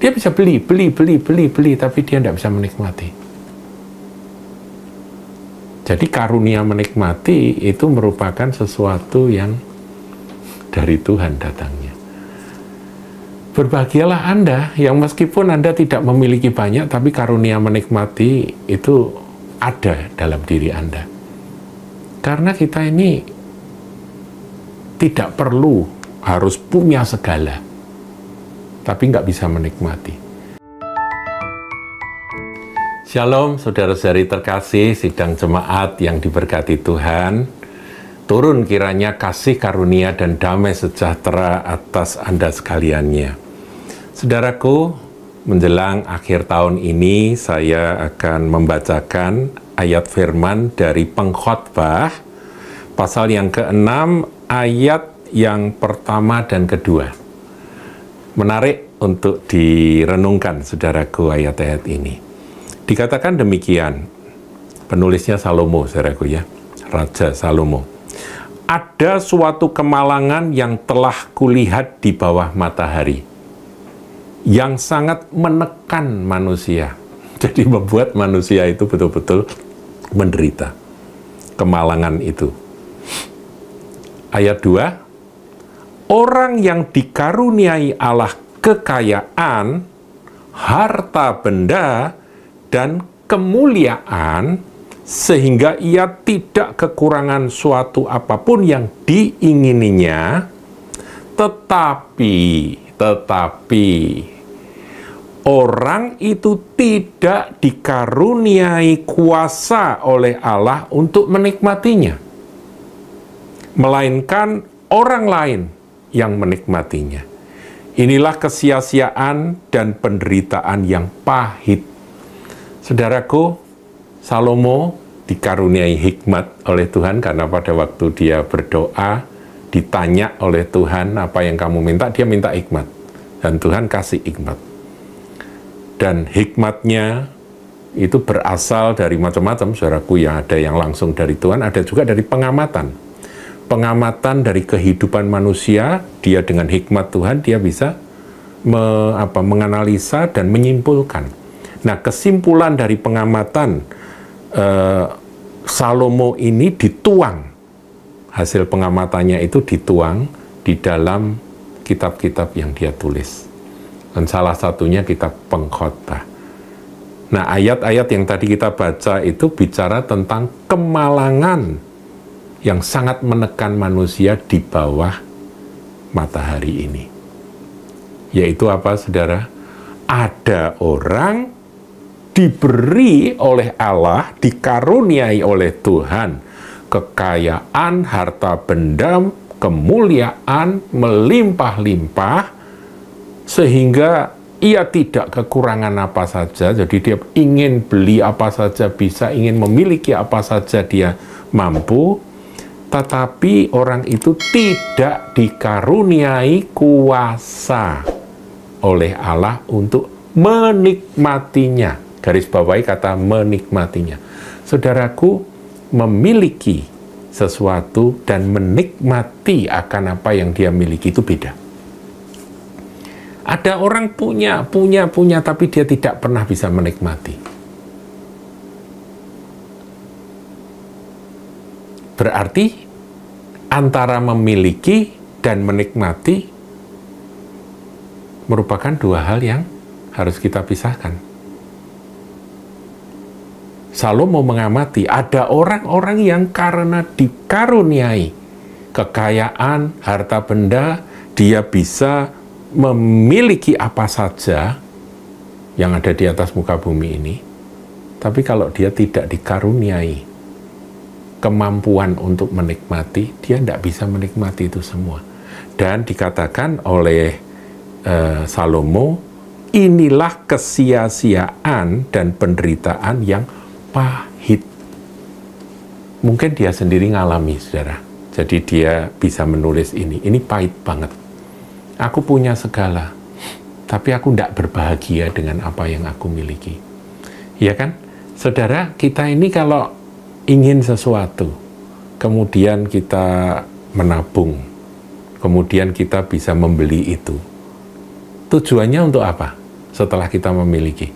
Dia bisa beli, tapi dia tidak bisa menikmati. Jadi karunia menikmati itu merupakan sesuatu yang dari Tuhan datangnya. Berbahagialah Anda yang meskipun Anda tidak memiliki banyak, tapi karunia menikmati itu ada dalam diri Anda. Karena kita ini tidak perlu harus punya segala, tapi nggak bisa menikmati. Shalom, saudara-saudari terkasih, sidang jemaat yang diberkati Tuhan. Turun kiranya kasih karunia dan damai sejahtera atas Anda sekaliannya. Saudaraku, menjelang akhir tahun ini, saya akan membacakan ayat firman dari Pengkhotbah, pasal yang ke-6, ayat yang pertama dan kedua. Menarik untuk direnungkan, saudaraku, ayat-ayat ini. Dikatakan demikian, penulisnya Salomo, saudaraku ya, Raja Salomo. Ada suatu kemalangan yang telah kulihat di bawah matahari, yang sangat menekan manusia. Jadi membuat manusia itu betul-betul menderita. Kemalangan itu. Ayat 2, orang yang dikaruniai Allah kekayaan, harta benda, dan kemuliaan, sehingga ia tidak kekurangan suatu apapun yang diingininya, tetapi orang itu tidak dikaruniai kuasa oleh Allah untuk menikmatinya, melainkan orang lain yang menikmatinya. Inilah kesia-siaan dan penderitaan yang pahit. Saudaraku, Salomo dikaruniai hikmat oleh Tuhan karena pada waktu dia berdoa, ditanya oleh Tuhan, apa yang kamu minta? Dia minta hikmat. Dan Tuhan kasih hikmat. Dan hikmatnya itu berasal dari macam-macam, saudaraku, ya. Ada yang langsung dari Tuhan, ada juga dari pengamatan. Pengamatan dari kehidupan manusia, dia dengan hikmat Tuhan, dia bisa menganalisa dan menyimpulkan. Nah, kesimpulan dari pengamatan Salomo ini dituang, hasil pengamatannya itu dituang di dalam kitab-kitab yang dia tulis. Dan salah satunya kitab Pengkhotbah. Nah, ayat-ayat yang tadi kita baca itu bicara tentang kemalangan yang sangat menekan manusia di bawah matahari ini. Yaitu apa, saudara? Ada orang diberi oleh Allah, dikaruniai oleh Tuhan, kekayaan, harta benda, kemuliaan, melimpah-limpah, sehingga ia tidak kekurangan apa saja. Jadi dia ingin beli apa saja bisa, ingin memiliki apa saja dia mampu, tetapi orang itu tidak dikaruniai kuasa oleh Allah untuk menikmatinya. Garis bawahi kata menikmatinya. Saudaraku, memiliki sesuatu dan menikmati akan apa yang dia miliki itu beda. Ada orang punya, tapi dia tidak pernah bisa menikmati. Berarti antara memiliki dan menikmati merupakan dua hal yang harus kita pisahkan. Salomo mengamati ada orang-orang yang karena dikaruniai kekayaan, harta benda, dia bisa memiliki apa saja yang ada di atas muka bumi ini. Tapi kalau dia tidak dikaruniai kemampuan untuk menikmati, dia tidak bisa menikmati itu semua. Dan dikatakan oleh Salomo, inilah kesia-siaan dan penderitaan yang pahit. Mungkin dia sendiri ngalami, saudara. Jadi dia bisa menulis ini pahit banget. Aku punya segala, tapi aku tidak berbahagia dengan apa yang aku miliki. Ya kan? Saudara, kita ini kalau ingin sesuatu, kemudian kita menabung, kemudian kita bisa membeli itu. Tujuannya untuk apa? setelah kita memiliki?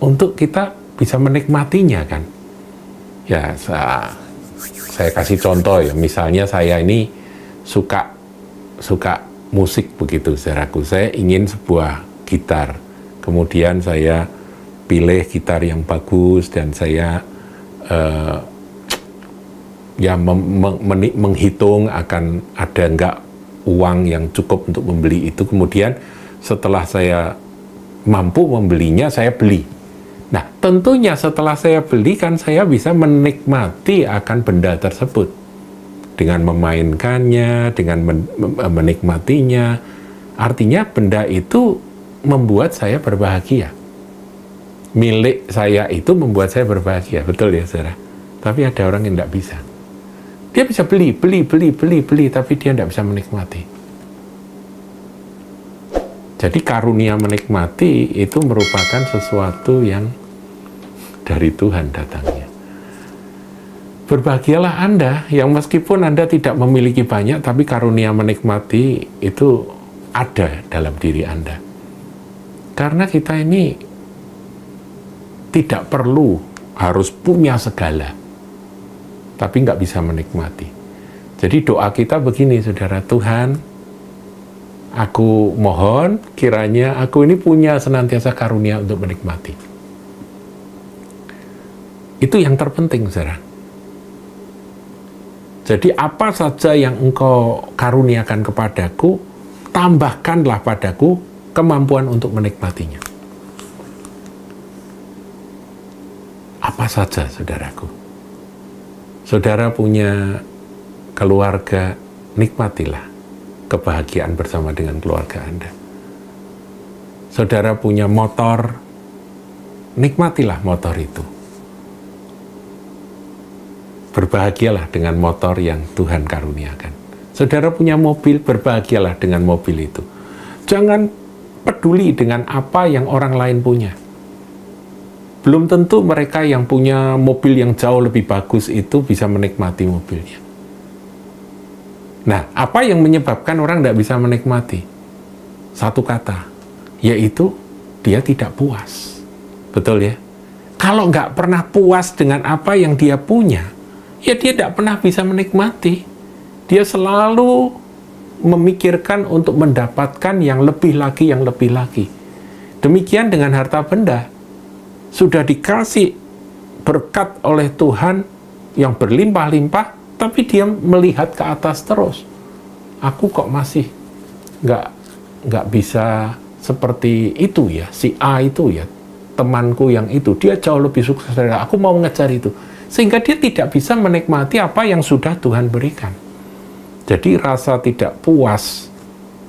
Untuk kita bisa menikmatinya kan. Ya, saya kasih contoh ya, misalnya saya ini suka musik begitu, saudaraku. Saya ingin sebuah gitar, kemudian saya pilih gitar yang bagus dan saya menghitung akan ada enggak uang yang cukup untuk membeli itu. Kemudian setelah saya mampu membelinya, saya beli. Nah, tentunya setelah saya beli kan saya bisa menikmati akan benda tersebut dengan memainkannya, dengan menikmatinya. Artinya benda itu membuat saya berbahagia. Milik saya itu membuat saya berbahagia, betul ya saudara? Tapi ada orang yang tidak bisa. Dia bisa beli, tapi dia tidak bisa menikmati. Jadi karunia menikmati itu merupakan sesuatu yang dari Tuhan datangnya. Berbahagialah Anda yang meskipun Anda tidak memiliki banyak, tapi karunia menikmati itu ada dalam diri Anda. Karena kita ini tidak perlu harus punya segala, tapi nggak bisa menikmati. Jadi doa kita begini, saudara, Tuhan, aku mohon kiranya aku ini punya senantiasa karunia untuk menikmati. Itu yang terpenting, saudara. Jadi apa saja yang engkau karuniakan kepadaku, tambahkanlah padaku kemampuan untuk menikmatinya. Apa saja, saudaraku. Saudara punya keluarga, nikmatilah kebahagiaan bersama dengan keluarga Anda. Saudara punya motor, nikmatilah motor itu. Berbahagialah dengan motor yang Tuhan karuniakan. Saudara punya mobil, berbahagialah dengan mobil itu. Jangan peduli dengan apa yang orang lain punya. Belum tentu mereka yang punya mobil yang jauh lebih bagus itu bisa menikmati mobilnya. Nah, apa yang menyebabkan orang tidak bisa menikmati? Satu kata, yaitu dia tidak puas. Betul ya? Kalau nggak pernah puas dengan apa yang dia punya, ya dia tidak pernah bisa menikmati. Dia selalu memikirkan untuk mendapatkan yang lebih lagi, yang lebih lagi. Demikian dengan harta benda. Sudah dikasih berkat oleh Tuhan yang berlimpah-limpah, tapi dia melihat ke atas terus. Aku kok masih nggak bisa seperti itu ya, si A itu ya, temanku yang itu, dia jauh lebih sukses dari aku, mau mengejar itu. Sehingga dia tidak bisa menikmati apa yang sudah Tuhan berikan. Jadi rasa tidak puas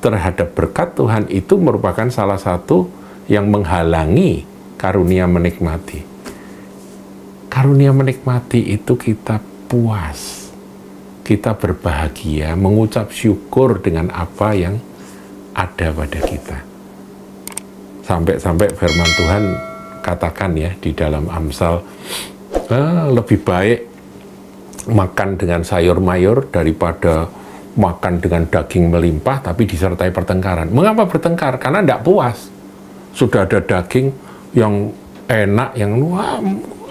terhadap berkat Tuhan itu merupakan salah satu yang menghalangi karunia menikmati. Karunia menikmati itu kita puas, kita berbahagia, mengucap syukur dengan apa yang ada pada kita. Sampai-sampai firman Tuhan katakan ya di dalam Amsal, lebih baik makan dengan sayur mayur daripada makan dengan daging melimpah tapi disertai pertengkaran. Mengapa bertengkar? Karena tidak puas. Sudah ada daging yang enak, yang wah,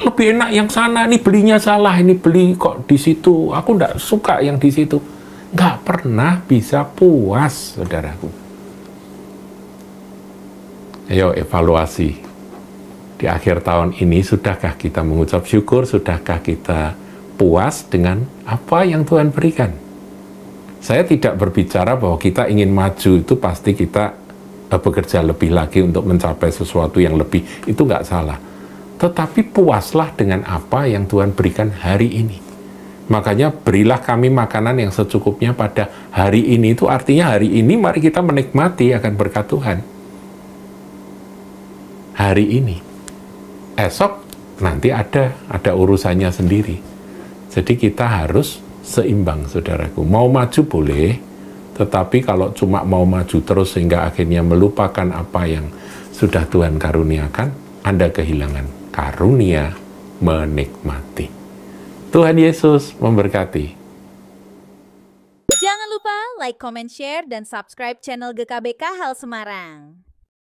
lebih enak yang sana, ini belinya salah, ini beli kok di situ, aku tidak suka yang di situ. Nggak pernah bisa puas, saudaraku. Ayo evaluasi. Di akhir tahun ini, sudahkah kita mengucap syukur, sudahkah kita puas dengan apa yang Tuhan berikan? Saya tidak berbicara bahwa kita ingin maju, itu pasti kita bekerja lebih lagi untuk mencapai sesuatu yang lebih, itu nggak salah. Tetapi puaslah dengan apa yang Tuhan berikan hari ini. Makanya berilah kami makanan yang secukupnya pada hari ini, itu artinya hari ini mari kita menikmati akan berkat Tuhan. Hari ini. Esok nanti ada urusannya sendiri. Jadi kita harus seimbang, saudaraku. Mau maju boleh, tetapi kalau cuma mau maju terus sehingga akhirnya melupakan apa yang sudah Tuhan karuniakan, Anda kehilangan karunia menikmati. Tuhan Yesus memberkati. Jangan lupa like, comment, share, dan subscribe channel GKBK Hal Semarang.